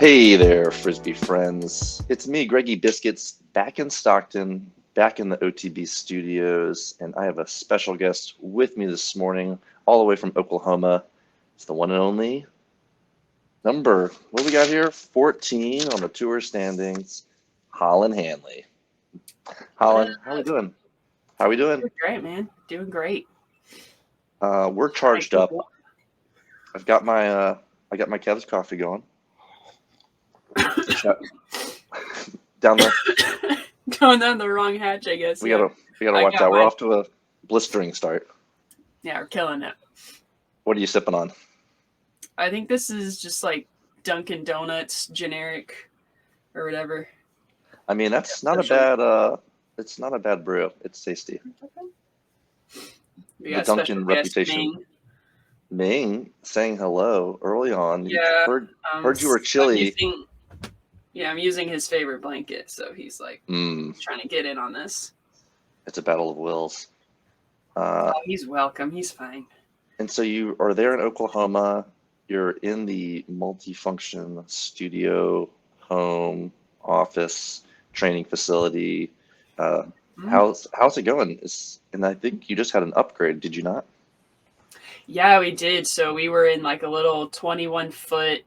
Hey there, Frisbee friends. It's me, Greggy Biscuits, back in Stockton, back in the OTB studios, and I have a special guest with me this morning, all the way from Oklahoma. It's the one and only number, what do we got here? 14 on the tour standings, Holyn Handley. Holyn, how we doing? How we doing? Doing great, man. Doing great. We're charged up. I got my Kev's coffee going. Down there. Going down the wrong hatch, I guess. We gotta watch out. We're off to a blistering start. Yeah, we're killing it. What are you sipping on? I think this is just like Dunkin' Donuts generic or whatever. I mean, that's not a bad it's not a bad brew. It's tasty. We got the Dunkin' reputation. Ming saying hello early on. Yeah. Heard you were chilly. I'm using his favorite blanket, so he's like trying to get in on this. It's a battle of wills. He's welcome. He's fine. And so you are there in Oklahoma. You're in the multifunction studio, home, office, training facility. How's it going? And I think you just had an upgrade, did you not? Yeah, we did. So we were in like a little 21-foot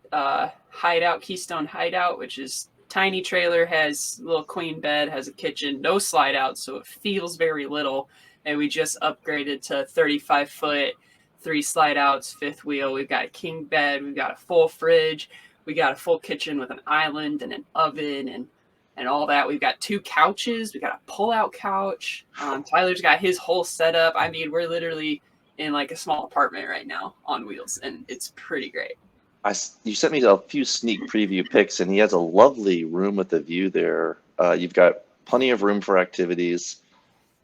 hideout, Keystone hideout, which is tiny trailer, has a little queen bed, has a kitchen, no slide out, so it feels very little. And we just upgraded to 35-foot, 3 slide outs, 5th wheel. We've got a king bed, we've got a full fridge, we got a full kitchen with an island and an oven and all that. We've got 2 couches, we got a pull-out couch. Tyler's got his whole setup. I mean, we're literally in like a small apartment right now on wheels, and it's pretty great. You sent me a few sneak preview pics, and he has a lovely room with a view there. You've got plenty of room for activities.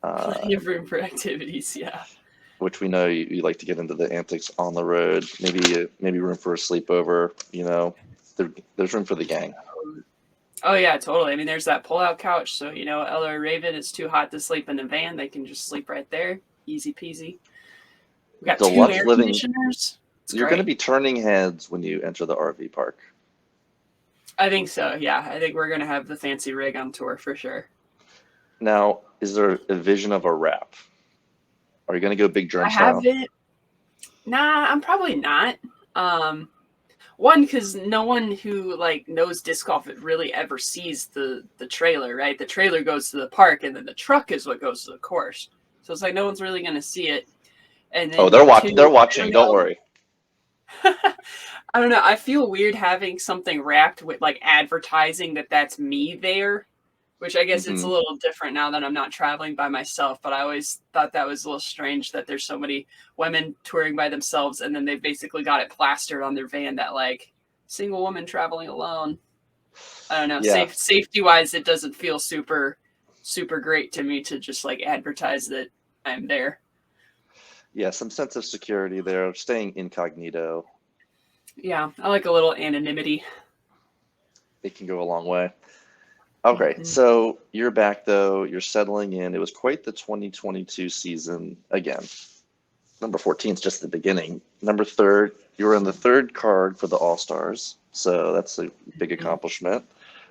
Plenty of room for activities, yeah. Which we know you like to get into the antics on the road. Maybe room for a sleepover. You know, there's room for the gang. Oh yeah, totally. I mean, there's that pull-out couch, so Ella or Raven, it's too hot to sleep in the van. They can just sleep right there, easy peasy. We got 2 air conditioners. You're going to be turning heads when you enter the RV park. I think so, yeah. I think we're going to have the fancy rig on tour for sure. Now, is there a vision of a wrap? Are you going to go big drum style? I haven't. Nah, I'm probably not. One, because no one who knows disc golf really ever sees the trailer, right? The trailer goes to the park, and then the truck is what goes to the course. So it's like no one's really going to see it. And then they're watching. Don't worry. I don't know. I feel weird having something wrapped with advertising that's me there, which I guess it's a little different now that I'm not traveling by myself. But I always thought that was a little strange that there's so many women touring by themselves, and then they basically got it plastered on their van that single woman traveling alone. I don't know. Yeah. Safety wise, it doesn't feel super, super great to me to just advertise that I'm there. Yeah, some sense of security there, staying incognito. Yeah, I like a little anonymity. It can go a long way. Okay, so you're back though. You're settling in. It was quite the 2022 season again. Number 14 is just the beginning. Number 3, you were in the 3rd card for the All-Stars, so that's a big accomplishment.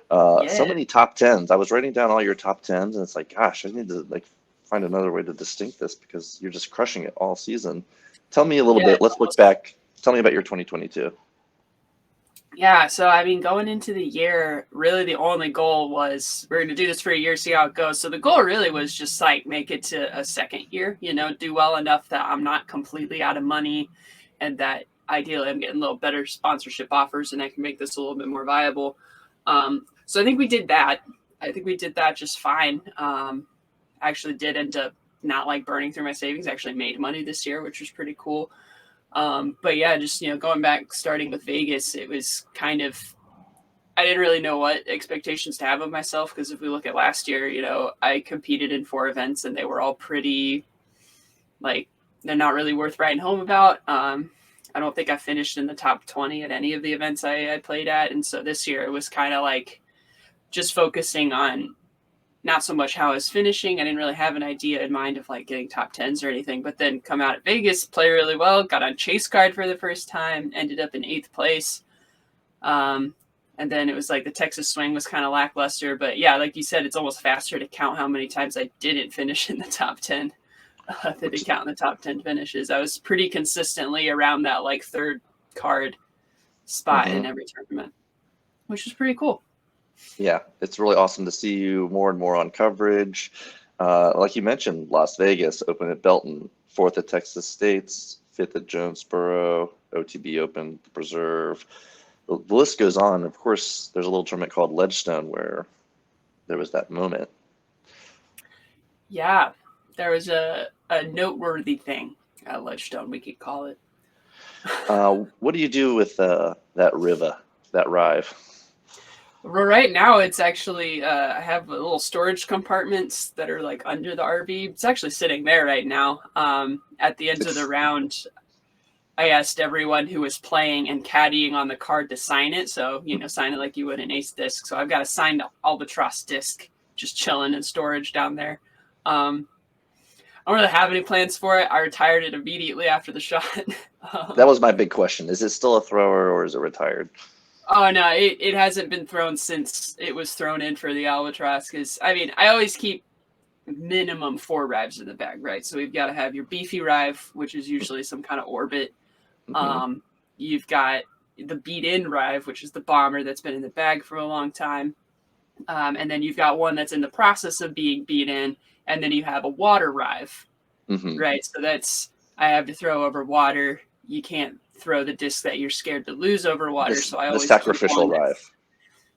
So many top 10s. I was writing down all your top 10s, and it's like, gosh, I need to find another way to distinct this because you're just crushing it all season. Tell me a little bit. Let's look back. Tell me about your 2022. Yeah, so I mean, going into the year, really the only goal was we're going to do this for a year, see how it goes. So the goal really was just make it to a 2nd year, do well enough that I'm not completely out of money, and that ideally I'm getting a little better sponsorship offers and I can make this a little bit more viable. So I think we did that. I think we did that just fine. Actually did end up not burning through my savings. I actually made money this year, which was pretty cool. But yeah, just, going back, starting with Vegas, it was kind of, I didn't really know what expectations to have of myself. Because if we look at last year, I competed in 4 events and they were all pretty, they're not really worth writing home about. I don't think I finished in the top 20 at any of the events I played at. And so this year it was kind of just focusing on not so much how I was finishing. I didn't really have an idea in mind of getting top 10s or anything, but then come out at Vegas, play really well, got on chase card for the first time, ended up in 8th place. And then it was like the Texas swing was kind of lackluster. But yeah, like you said, it's almost faster to count how many times I didn't finish in the top 10 than to count in the top 10 finishes. I was pretty consistently around that like third card spot in every tournament, which is pretty cool. Yeah, it's really awesome to see you more and more on coverage. Like you mentioned, Las Vegas, Open at Belton, 4th at Texas States, 5th at Jonesboro, OTB Open, the Preserve. The list goes on. Of course, there's a little tournament called Ledgestone where there was that moment. Yeah, there was a noteworthy thing at Ledgestone, we could call it. What do you do with that Rive? Well, right now it's actually I have little storage compartments that are like under the RV. It's actually sitting there right now. At the end of the round, I asked everyone who was playing and caddying on the card to sign it. So, sign it like you would an ace disc. So I've got a signed Albatross disc just chilling in storage down there. I don't really have any plans for it. I retired it immediately after the shot. That was my big question. Is it still a thrower or is it retired? Oh, no, it hasn't been thrown since it was thrown in for the Albatross. Because, I always keep minimum 4 Rives in the bag, right? So we've got to have your beefy Rive, which is usually some kind of orbit. You've got the beat-in Rive, which is the bomber that's been in the bag for a long time. And then you've got one that's in the process of being beat in. And then you have a water Rive, right? So I have to throw over water. You can't throw the disc that you're scared to lose over water. So I always the sacrificial Rive.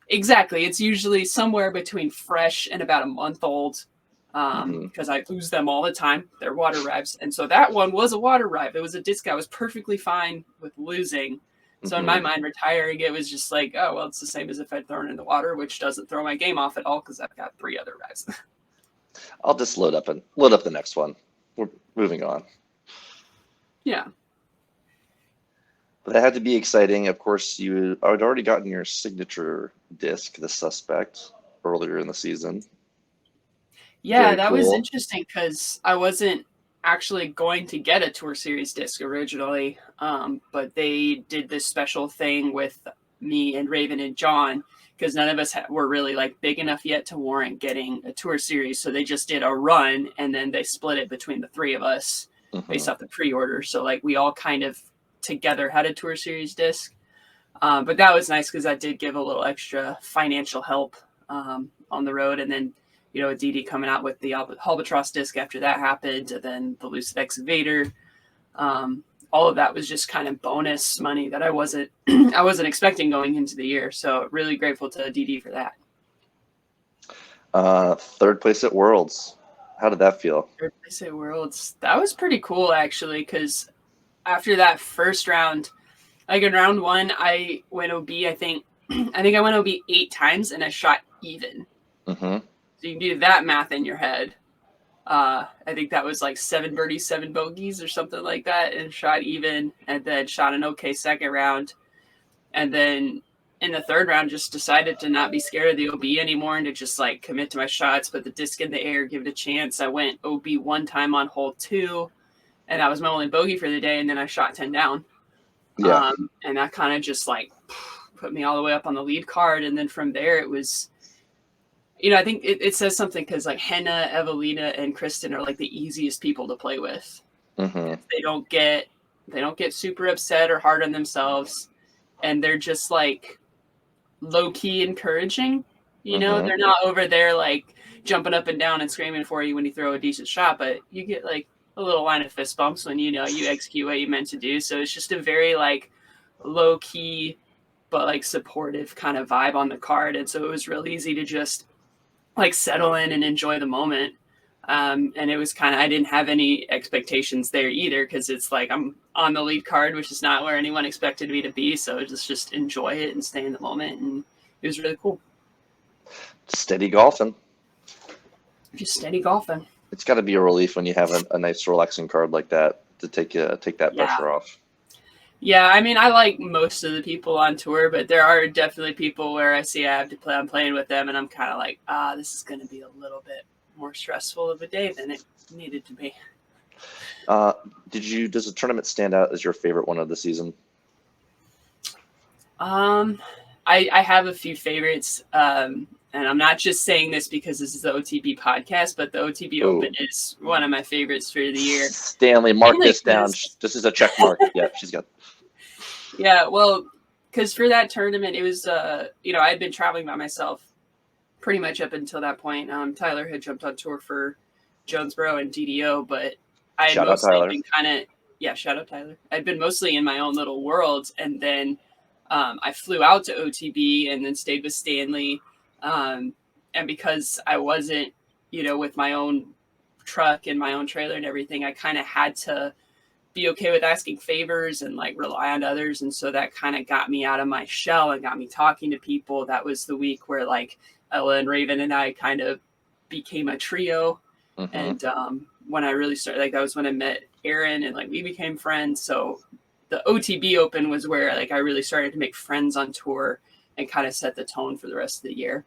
Exactly. It's usually somewhere between fresh and about a month old because I lose them all the time. They're water Rives. And so that one was a water Rive. It was a disc I was perfectly fine with losing. So in my mind, retiring it was just like, oh, well, it's the same as if I'd thrown it in the water, which doesn't throw my game off at all because I've got 3 other Rives. I'll just load up the next one. We're moving on. Yeah. But that had to be exciting. Of course, you had already gotten your signature disc, the Suspect, earlier in the season. Yeah, Very that cool. was interesting because I wasn't actually going to get a Tour Series disc originally, but they did this special thing with me and Raven and John because none of us were really like big enough yet to warrant getting a Tour Series. So they just did a run and then they split it between the 3 of us based off the pre-order. So like we all kind of together had a Tour Series disc. But that was nice because that did give a little extra financial help on the road. And then, Didi coming out with the Holbatross disc after that happened, and then the Lucid Excavator. All of that was just kind of bonus money that I wasn't expecting going into the year. So really grateful to Didi for that. 3rd place at Worlds. How did that feel? 3rd place at Worlds. That was pretty cool, actually, because after that first round, like in round 1, I went OB, I think I went OB 8 times and I shot even. So you can do that math in your head. I think that was like 7 birdies, 7 bogeys or something like that, and shot even, and then shot an okay second round. And then in the 3rd round, just decided to not be scared of the OB anymore and to just like commit to my shots, put the disc in the air, give it a chance. I went OB 1 time on hole 2, and that was my only bogey for the day. And then I shot 10 down. Yeah. And that kind of just like put me all the way up on the lead card. And then from there, it was, I think it says something because like Henna, Evelina, and Kristen are like the easiest people to play with. They don't get super upset or hard on themselves, and they're just like low key encouraging. They're not over there like jumping up and down and screaming for you when you throw a decent shot, but you get like a little line of fist bumps when you execute what you meant to do. So it's just a very like low key but like supportive kind of vibe on the card, and so it was real easy to just like settle in and enjoy the moment. And it was I didn't have any expectations there either because it's like I'm on the lead card, which is not where anyone expected me to be. So just enjoy it and stay in the moment. And it was really cool. Steady golfing. Just steady golfing. It's got to be a relief when you have a nice relaxing card like that to take that pressure off. Yeah, I like most of the people on tour, but there are definitely people where I see I have to play. I'm playing with them, and I'm kind of like, this is going to be a little bit more stressful of a day than it needed to be. Does the tournament stand out as your favorite one of the season? I I have a few favorites. And I'm not just saying this because this is the OTB podcast, but the OTB Open is one of my favorites for the year. Stanley, mark this down. This is a check mark. Yeah, she's got. Yeah, well, because for that tournament, it was, I had been traveling by myself pretty much up until that point. Tyler had jumped on tour for Jonesboro and DDO, but I had mostly been shout out Tyler. I'd been mostly in my own little world, and then I flew out to OTB and then stayed with Stanley. And because I wasn't, with my own truck and my own trailer and everything, I kind of had to be okay with asking favors and like rely on others. And so that kind of got me out of my shell and got me talking to people. That was the week where like Ella and Raven and I kind of became a trio. Mm-hmm. And when I really started, like that was when I met Aaron and like we became friends. So the OTB Open was where like I really started to make friends on tour and kind of set the tone for the rest of the year.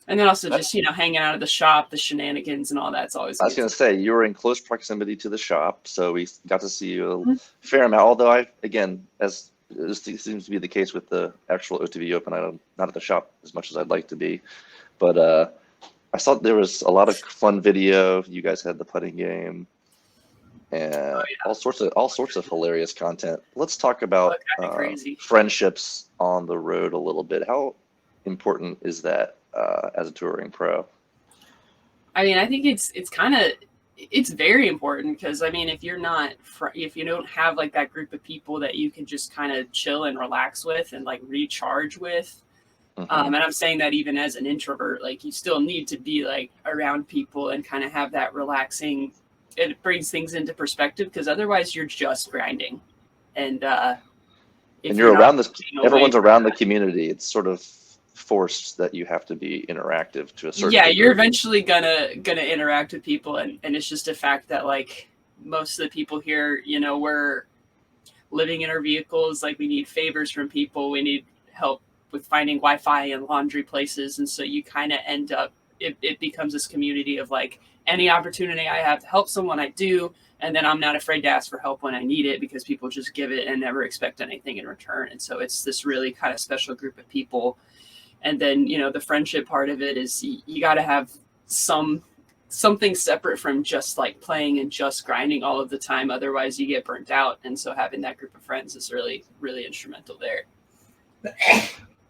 And then also just, hanging out at the shop, the shenanigans and all that's always I was going to say, you were in close proximity to the shop, so we got to see you a fair amount. Although as this seems to be the case with the actual OTB Open, I'm not at the shop as much as I'd like to be. But I saw there was a lot of fun video. You guys had the putting game and all sorts of hilarious content. Let's talk about friendships on the road a little bit. How important is that as a touring pro? I mean, I think it's very important because I mean, if you don't have like that group of people that you can just kind of chill and relax with and like recharge with. And I'm saying that even as an introvert, like you still need to be like around people and kind of have that relaxing. It brings things into perspective because otherwise you're just grinding. And you're around this, everyone's around the community. It's sort of forced that you have to be interactive to a certain degree. You're eventually gonna interact with people, and it's just a fact that like most of the people here, we're living in our vehicles, like we need favors from people, we need help with finding Wi-Fi and laundry places, and so you kind of end up it becomes this community of like any opportunity I have to help someone I do, and then I'm not afraid to ask for help when I need it because people just give it and never expect anything in return. And so it's this really kind of special group of people. And then, the friendship part of it is you got to have something separate from just like playing and just grinding all of the time. Otherwise you get burnt out. And so having that group of friends is really, really instrumental there.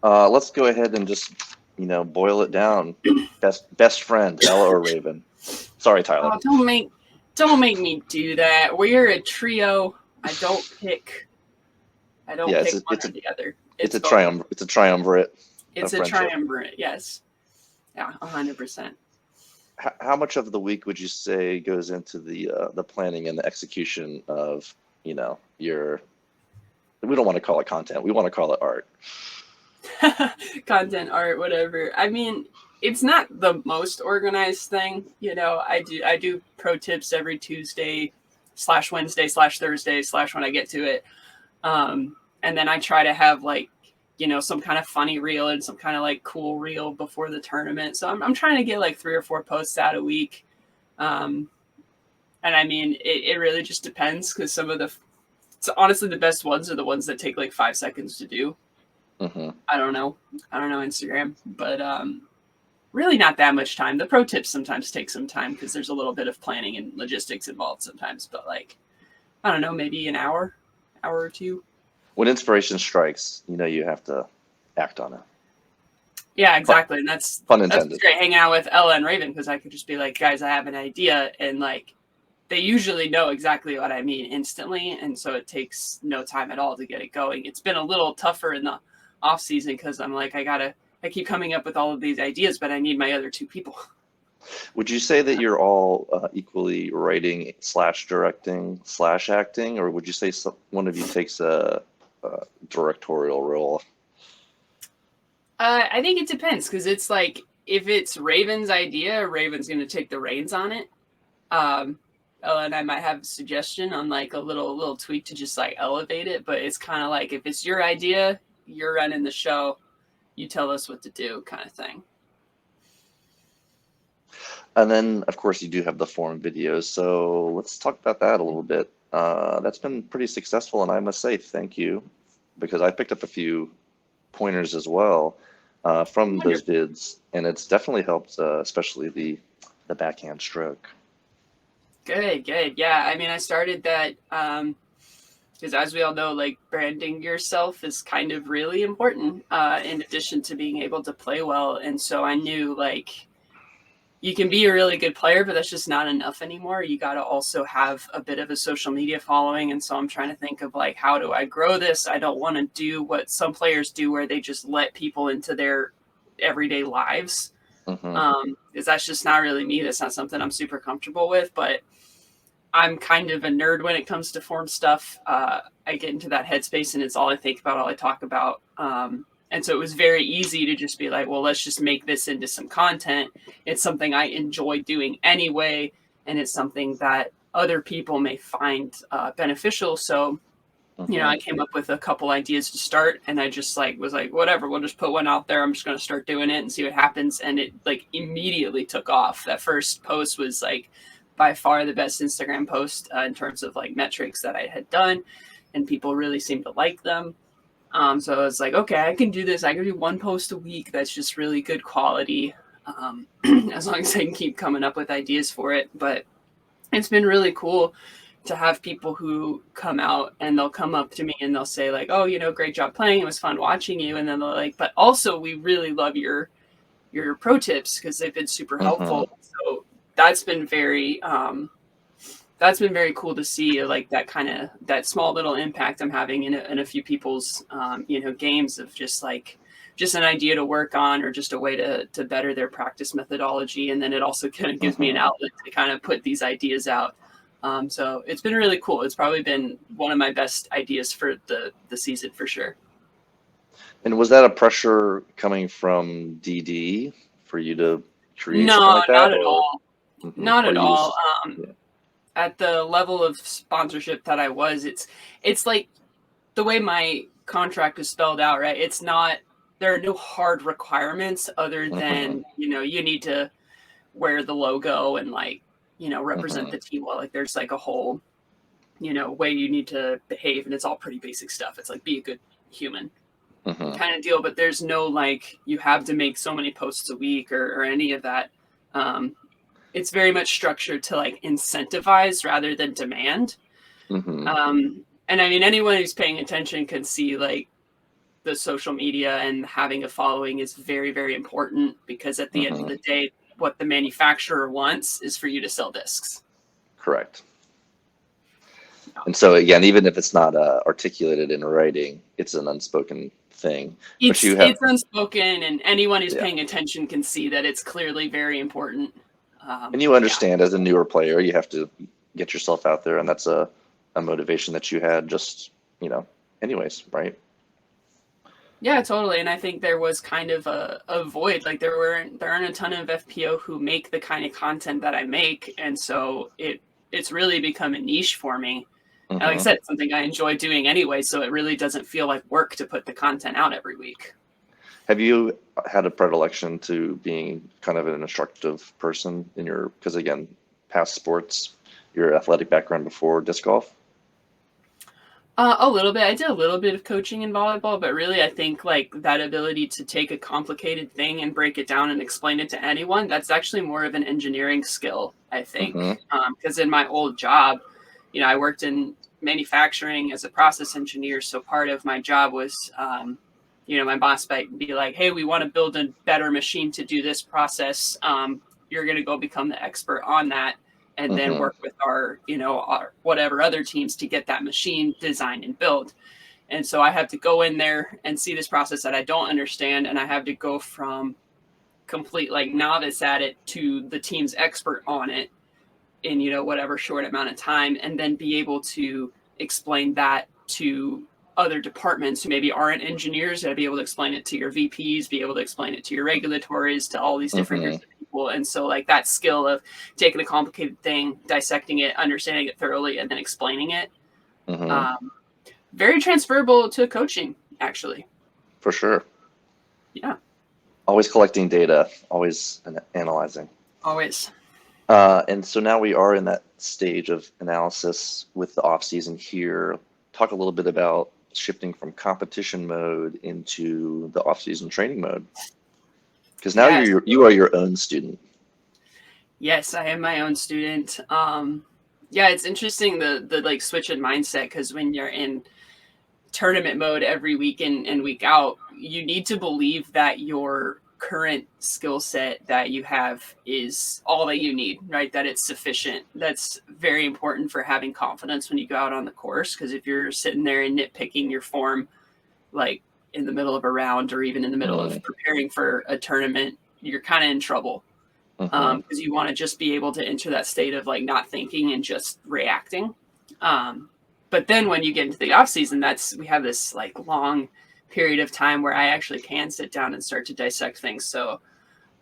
Let's go ahead and just, boil it down. Best friend, Ella or Raven? Sorry, Tyler. Oh, don't make me do that. We're a trio. I don't pick one or the other. It's a triumvirate. It's a triumvirate, yes. Yeah, 100%. How much of the week would you say goes into the planning and the execution of, we don't want to call it content. We want to call it art. Content, art, whatever. I mean, it's not the most organized thing. I do pro tips every Tuesday / Wednesday / Thursday / when I get to it. And then I try to have like, some kind of funny reel and some kind of like cool reel before the tournament. So I'm trying to get like 3 or 4 posts out a week. And I mean, it really just depends because honestly, the best ones are the ones that take like 5 seconds to do. Mm-hmm. I don't know Instagram, but really not that much time. The pro tips sometimes take some time because there's a little bit of planning and logistics involved sometimes, but like, I don't know, maybe an hour or 2. When inspiration strikes, you have to act on it. Yeah, exactly. And that's fun intended. That's great hanging out with Ella and Raven because I could just be like, guys, I have an idea. And like, they usually know exactly what I mean instantly. And so it takes no time at all to get it going. It's been a little tougher in the off season because I'm like, I keep coming up with all of these ideas, but I need my other 2 people. Would you say that you're all equally writing / directing / acting, or would you say one of you takes a directorial role? I think it depends because it's like if it's Raven's idea, Raven's going to take the reins on it. Ella and I might have a suggestion on like a little tweak to just like elevate it, but it's kind of like if it's your idea, you're running the show, you tell us what to do, kind of thing. And then, of course, you do have the forum videos. So let's talk about that a little bit. That's been pretty successful, and I must say thank you because I picked up a few pointers as well from those vids, and it's definitely helped, especially the backhand stroke. Good. Yeah, I mean, I started that because, as we all know, like, branding yourself is kind of really important in addition to being able to play well. And so I knew, like, you can be a really good player, but that's just not enough anymore. You got to also have a bit of a social media following. And so I'm trying to think of, like, how do I grow this? I don't want to do what some players do where they just let people into their everyday lives. Because that's just not really me. That's not something I'm super comfortable with. But I'm kind of a nerd when it comes to form stuff. I get into that headspace and it's all I think about, all I talk about. And so it was very easy to just be like, well, let's just make this into some content. It's something I enjoy doing anyway. And it's something that other people may find beneficial. So, you know, I came up with a couple ideas to start, and I just was like, whatever, we'll just put one out there. I'm just going to start doing it and see what happens. And it like immediately took off. That first post was like by far the best Instagram post in terms of like metrics that I had done, and people really seemed to like them. So I was like, okay, I can do this. I can do one post a week that's just really good quality, as long as I can keep coming up with ideas for it. But it's been really cool to have people who come out and they'll come up to me and they'll say like, oh, you know, great job playing. It was fun watching you. And then they're like, but also we really love your pro tips because they've been super helpful. So that's been very cool to see, like that small little impact I'm having in a few people's games of just an idea to work on or just a way to better their practice methodology. And then it also kind of gives me an outlet to kind of put these ideas out. So it's been really cool. It's probably been one of my best ideas for the season for sure. And was that a pressure coming from DD for you to create something like that? Not at all. Not at all. Yeah. At the level of sponsorship that I was, it's like the way my contract is spelled out, right? It's not, there are no hard requirements other than, you need to wear the logo and represent the team well. Like there's like a whole, way you need to behave, and it's all pretty basic stuff. It's like be a good human kind of deal, but there's no like you have to make so many posts a week or any of that. It's very much structured to like incentivize rather than demand. And I mean, anyone who's paying attention can see like the social media and having a following is very, very important because at the end of the day, what the manufacturer wants is for you to sell discs. Correct. And so again, even if it's not articulated in writing, it's an unspoken thing. It's unspoken, and anyone who's paying attention can see that it's clearly very important. And you understand as a newer player, you have to get yourself out there, and that's a motivation that you had just, anyways, right? Yeah, totally. And I think there was kind of a void. Like there aren't a ton of FPO who make the kind of content that I make. And so it's really become a niche for me. And like I said, it's something I enjoy doing anyway. So it really doesn't feel like work to put the content out every week. Have you had a predilection to being kind of an instructive person because again, past sports, your athletic background before disc golf? A little bit. I did a little bit of coaching in volleyball, but really I think like that ability to take a complicated thing and break it down and explain it to anyone, that's actually more of an engineering skill, I think. Because in my old job, I worked in manufacturing as a process engineer. So part of my job was, my boss might be like, hey, we want to build a better machine to do this process. You're going to go become the expert on that. And then work with our whatever other teams to get that machine designed and built. And so I have to go in there and see this process that I don't understand. And I have to go from complete like novice at it to the team's expert on it in, whatever short amount of time. And then be able to explain that to other departments who maybe aren't engineers, to be able to explain it to your VPs, be able to explain it to your regulatories, to all these different groups of people. And so like that skill of taking a complicated thing, dissecting it, understanding it thoroughly, and then explaining it, very transferable to coaching, actually. For sure. Yeah. Always collecting data, always analyzing. Always. And so now we are in that stage of analysis with the off season here. Talk a little bit about shifting from competition mode into the off-season training mode? Because now Yes. you are your own student. Yes, I am my own student. Yeah, it's interesting the like switch in mindset, because when you're in tournament mode every week in and week out, you need to believe that your current skill set that you have is all that you need, right? That it's sufficient. That's very important for having confidence when you go out on the course, because if you're sitting there and nitpicking your form, like in the middle of a round or even in the middle of preparing for a tournament, you're kind of in trouble, because you want to just be able to enter that state of like not thinking and just reacting. But then when you get into the off season, we have this like long period of time where I actually can sit down and start to dissect things. So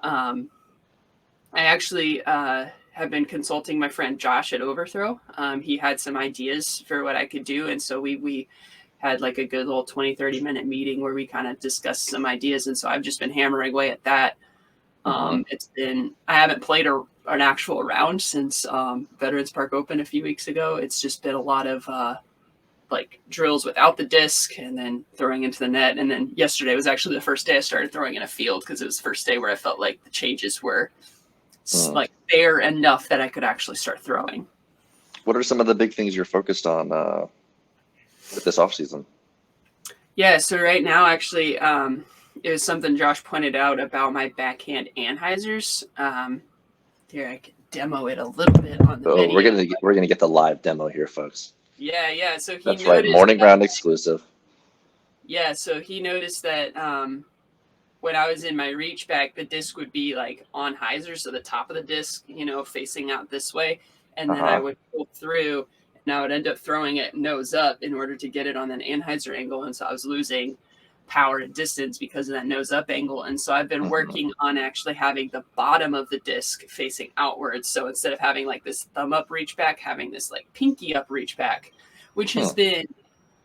I actually have been consulting my friend Josh at Overthrow. He had some ideas for what I could do. And so we had like a good little 20-30 minute meeting where we kind of discussed some ideas. And so I've just been hammering away at that. I haven't played an actual round since Veterans Park Open a few weeks ago. It's just been a lot of like drills without the disc and then throwing into the net. And then yesterday was actually the first day I started throwing in a field, because it was the first day where I felt like the changes were like there enough that I could actually start throwing. What are some of the big things you're focused on with this off season? Yeah, so right now actually it was something Josh pointed out about my backhand anhyzers. Here, I can demo it a little bit on the video. We're gonna get the live demo here, folks. Yeah. So that's right, morning round exclusive. Yeah, so he noticed that when I was in my reach back, the disc would be like on hyzer, so the top of the disc, facing out this way, and then I would pull through, and I would end up throwing it nose up in order to get it on an anhyzer angle, and so I was losing power and distance because of that nose up angle. And so I've been working on actually having the bottom of the disc facing outwards. So instead of having like this thumb up reach back, having this like pinky up reach back, which has been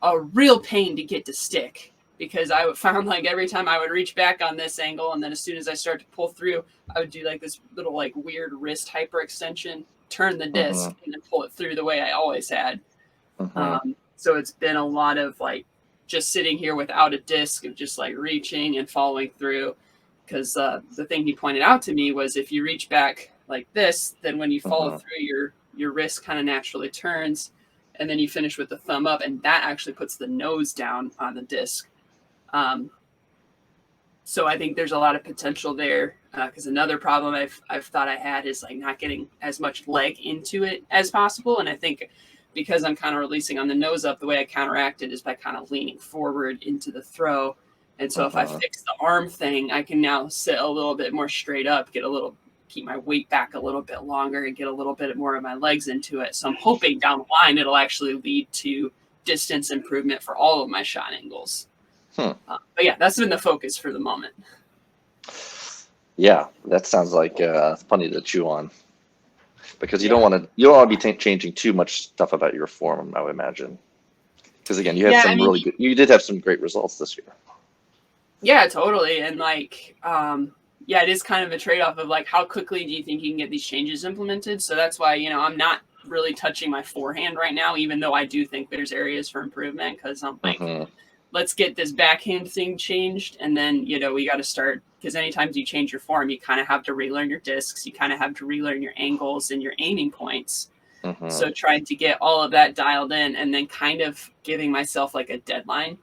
a real pain to get to stick, because I found like every time I would reach back on this angle, and then as soon as I start to pull through, I would do like this little like weird wrist hyperextension, turn the disc and then pull it through the way I always had. So it's been a lot of like just sitting here without a disc of just like reaching and following through, because the thing he pointed out to me was if you reach back like this, then when you follow through, your wrist kind of naturally turns, and then you finish with the thumb up, and that actually puts the nose down on the disc. So I think there's a lot of potential there, because another problem I've thought I had is like not getting as much leg into it as possible. And I think because I'm kind of releasing on the nose up, the way I counteract it is by kind of leaning forward into the throw. And so if I fix the arm thing, I can now sit a little bit more straight up, keep my weight back a little bit longer, and get a little bit more of my legs into it. So I'm hoping down the line, it'll actually lead to distance improvement for all of my shot angles. But yeah, that's been the focus for the moment. Yeah, that sounds like plenty to chew on. Because you don't want to be changing too much stuff about your form, I would imagine. Because again, you had you did have some great results this year. Yeah, totally. And like, it is kind of a trade-off of like, how quickly do you think you can get these changes implemented? So that's why, I'm not really touching my forehand right now, even though I do think there's areas for improvement, because I'm like, let's get this backhand thing changed. And then, we got to start, because anytime you change your form, you kind of have to relearn your discs. You kind of have to relearn your angles and your aiming points. So trying to get all of that dialed in, and then kind of giving myself like a deadline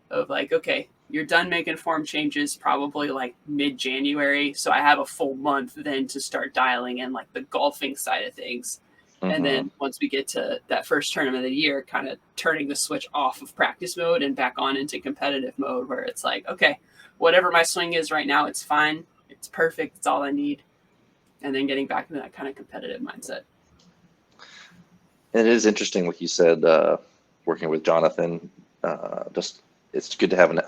of like, okay, you're done making form changes probably like mid-January. So I have a full month then to start dialing in like the golfing side of things. And then once we get to that first tournament of the year, kind of turning the switch off of practice mode and back on into competitive mode, where it's like, okay, whatever my swing is right now, it's fine. It's perfect. It's all I need. And then getting back into that kind of competitive mindset. And it is interesting, like you said, working with Jonathan, it's good to have an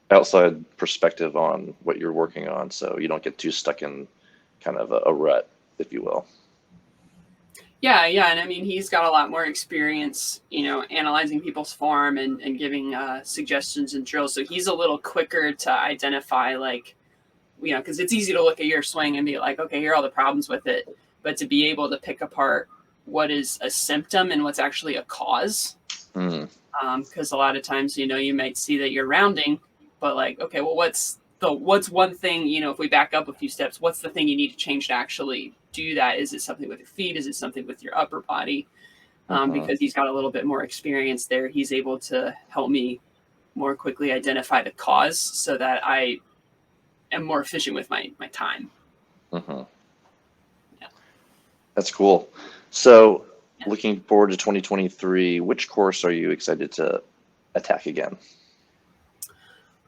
outside perspective on what you're working on, so you don't get too stuck in kind of a rut, if you will. Yeah. And I mean, he's got a lot more experience, analyzing people's form and giving suggestions and drills. So he's a little quicker to identify, like, because it's easy to look at your swing and be like, okay, here are all the problems with it. But to be able to pick apart what is a symptom and what's actually a cause Mm. Because a lot of times, you might see that you're rounding, but like, okay, well, what's one thing, if we back up a few steps, what's the thing you need to change to actually do that? Is it something with your feet? Is it something with your upper body? Because he's got a little bit more experience there. He's able to help me more quickly identify the cause so that I am more efficient with my time. Mm-hmm. Yeah. That's cool. So looking forward to 2023, which course are you excited to attack again?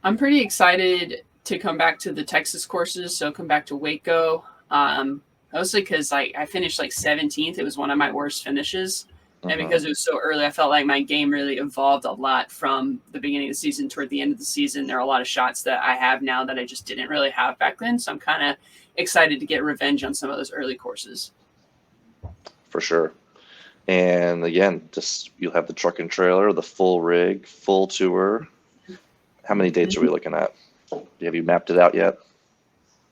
I'm pretty excited to come back to the Texas courses. So come back to Waco. Mostly because I finished like 17th. It was one of my worst finishes. And because it was so early, I felt like my game really evolved a lot from the beginning of the season toward the end of the season. There are a lot of shots that I have now that I just didn't really have back then. So I'm kind of excited to get revenge on some of those early courses. For sure. And again, just you'll have the truck and trailer, the full rig, full tour. How many dates are we looking at? Have you mapped it out yet?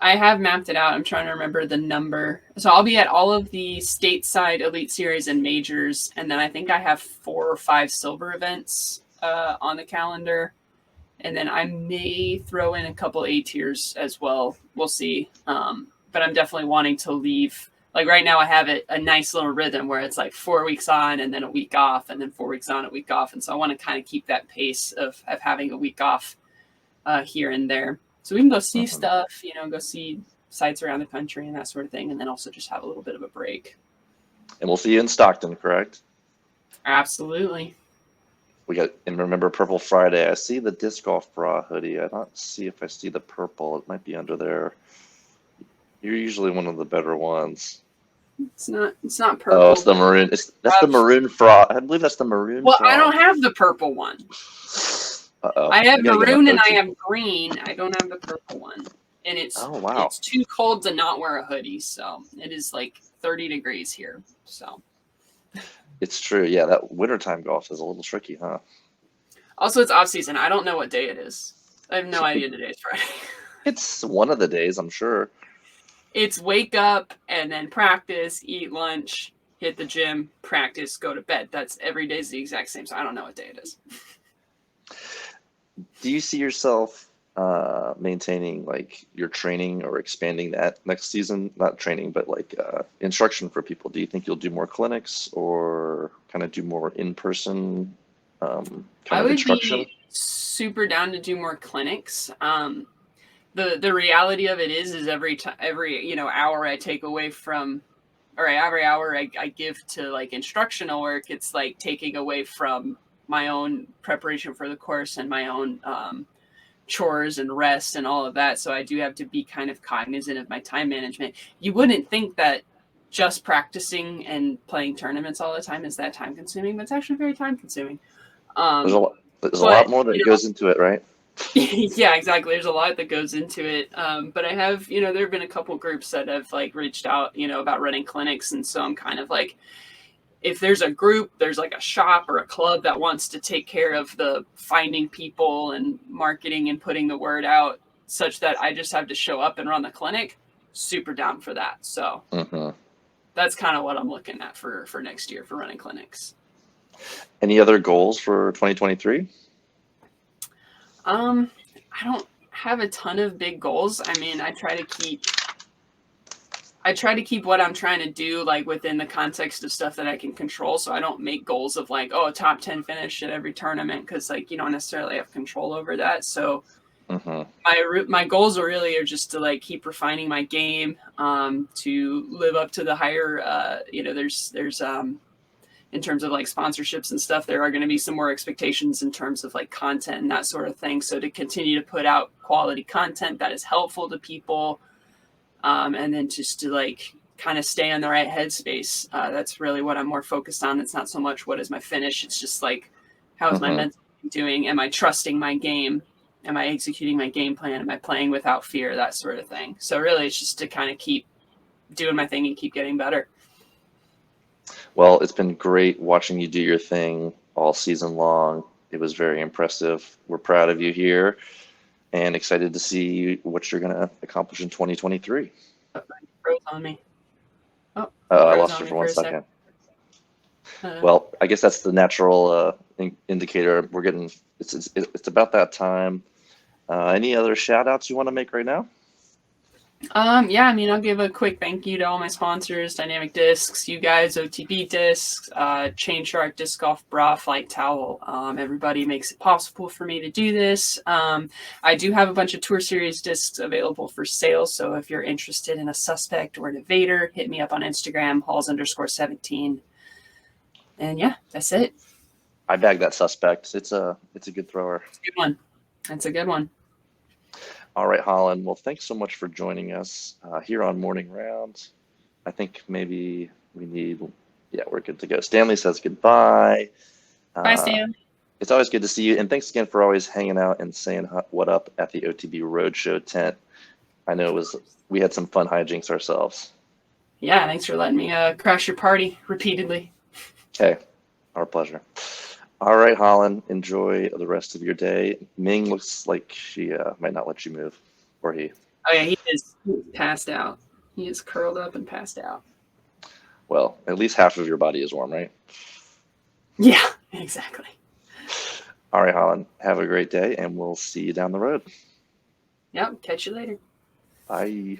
I have mapped it out. I'm trying to remember the number. So I'll be at all of the stateside Elite Series and majors, and then I think I have 4 or 5 silver events on the calendar, and then I may throw in a couple A tiers as well. We'll see. But I'm definitely wanting to leave. Like right now, I have a nice little rhythm where it's like 4 weeks on and then a week off, and then 4 weeks on, a week off, and so I want to kind of keep that pace of having a week off here and there. So we can go see stuff, go see sites around the country and that sort of thing, and then also just have a little bit of a break. And we'll see you in Stockton, correct? Absolutely. And remember Purple Friday. I see the disc golf bra hoodie. I don't see if I see the purple. It might be under there. You're usually one of the better ones. It's not purple. Oh, it's the maroon. That's the maroon frog. I believe that's the maroon frog. I don't have the purple one. Uh-oh. I have maroon and I have green. I don't have the purple one. And it's too cold to not wear a hoodie. So it is like 30 degrees here. So it's true. Yeah, that wintertime golf is a little tricky, huh? Also, it's off season. I don't know what day it is. I have no idea today's Friday. It's one of the days, I'm sure. It's wake up and then practice, eat lunch, hit the gym, practice, go to bed. That's every day is the exact same. So I don't know what day it is. Do you see yourself maintaining like your training or expanding that next season? Not training, but like instruction for people. Do you think you'll do more clinics or kind of do more in-person kind of instruction? I would be super down to do more clinics. The reality of it is every hour I take away from, or every hour I give to like instructional work, it's like taking away from my own preparation for the course and my own chores and rest and all of that. So I do have to be kind of cognizant of my time management. You wouldn't think that just practicing and playing tournaments all the time is that time consuming, but it's actually very time consuming. There's a lot more that goes into it, right? Yeah, exactly. There's a lot that goes into it. But I have, there have been a couple groups that have like reached out, about running clinics. And so I'm kind of like, if there's a group, there's like a shop or a club that wants to take care of the finding people and marketing and putting the word out such that I just have to show up and run the clinic, super down for that. So that's kind of what I'm looking at for next year for running clinics. Any other goals for 2023? I don't have a ton of big goals. I mean, I try to keep what I'm trying to do like within the context of stuff that I can control. So I don't make goals of like, oh, top 10 finish at every tournament, because like you don't necessarily have control over that. So my goals are just to like keep refining my game, to live up to the higher. There's in terms of like sponsorships and stuff, there are going to be some more expectations in terms of like content and that sort of thing. So to continue to put out quality content that is helpful to people. And then just to like kind of stay in the right headspace. That's really what I'm more focused on. It's not so much what is my finish. It's just like, how is my mental doing? Am I trusting my game? Am I executing my game plan? Am I playing without fear? That sort of thing. So really it's just to kind of keep doing my thing and keep getting better. Well, it's been great watching you do your thing all season long. It was very impressive. We're proud of you here and excited to see what you're going to accomplish in 2023. Froze on me. I lost you for 1 second. Well, I guess that's the natural indicator. We're getting, it's about that time. Any other shout outs you want to make right now? Yeah, I mean, I'll give a quick thank you to all my sponsors, Dynamic Discs, you guys, OTB Discs, Chain Shark Disc Golf Bra, Flight Towel. Everybody makes it possible for me to do this. I do have a bunch of Tour Series discs available for sale, so if you're interested in a Suspect or an Evader, hit me up on Instagram, Halls_17. And yeah, that's it. I bagged that Suspect. It's a good thrower. It's a good one. That's a good one. All right, Holyn. Well, thanks so much for joining us here on Morning Round. I think maybe we need, yeah, we're good to go. Stanley says goodbye. Bye, Stan. It's always good to see you. And thanks again for always hanging out and saying what up at the OTB Roadshow tent. I know we had some fun hijinks ourselves. Yeah, thanks for letting me crash your party repeatedly. Okay, our pleasure. All right, Holyn, enjoy the rest of your day. Ming looks like she might not let you move, or he. Oh, yeah, he is passed out. He is curled up and passed out. Well, at least half of your body is warm, right? Yeah, exactly. All right, Holyn, have a great day, and we'll see you down the road. Yep, catch you later. Bye.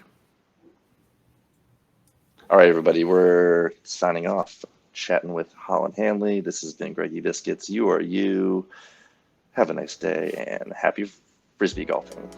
All right, everybody, we're signing off. Chatting with Holyn Handley. This has been Greggy Biscuits. You are you. Have a nice day and happy Frisbee golfing.